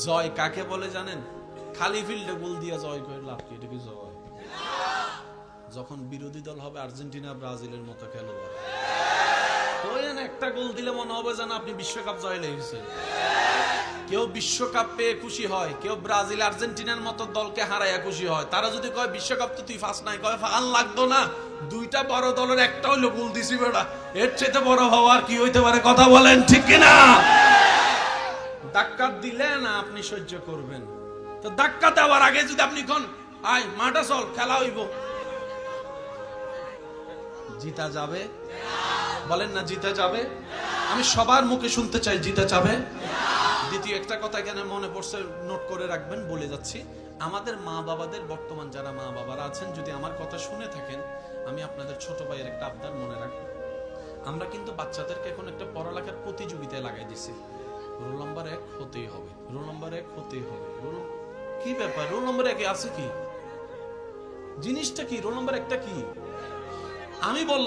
জয় কাকে বলে জানেন? খালি ফিল্ডে গোল দিয়ে জয় করে লাভ কি? এটা কি জয়? যখন বিরোধী দল হবে আর্জেন্টিনা ব্রাজিলের মতো খেলোয়াড়, একটা গোল দিলে মনে হবে যেন আপনি বিশ্বকাপ জয় লেগেছেন। কেউ বিশ্বকাপ পেয়ে খুশি হয়, কেউ ব্রাজিল আর্জেন্টিনার মতো দলকে হারাইয়া খুশি হয়। তারা যদি কয় বিশ্বকাপ তো তুই ফার্স্ট নাই, কয় ফান লাগতো না, দুইটা বড় দলের একটা হইলো গোল দিছি বেটা, এর চেয়ে বড় হওয়া আর কি হইতে পারে? কথা বলেন ঠিক কিনা? ধাক্কা দিলে না আপনি সহ্য করবেন, তো ধাক্কা দেওয়ার আগে যদি আপনি কোন আয় মাঠে চল খেলা হইব, জিতা যাবে? বলেন না জিতা যাবে? আমি সবার মুখে শুনতে চাই জিতা যাবে। দ্বিতীয় একটা কথা এখানে মনে পড়ছে, নোট করে রাখবেন, বলে যাচ্ছি। আমাদের মা বাবাদের, বর্তমান যারা মা বাবারা আছেন, যদি আমার কথা শুনে থাকেন, আমি আপনাদের ছোট ভাইয়ের একটা আবদার মনে রাখবো। আমরা কিন্তু বাচ্চাদেরকে এখন একটা পড়ালেখার প্রতিযোগিতায় লাগাই দিছি। রোল নাম্বার 1 হতেই হবে, রোল নাম্বার 1 হতেই হবে। কি ব্যাপার? রোল নাম্বার 1 আছে কি? জিনিসটা কি? রোল নাম্বার 1টা কি? আমি বল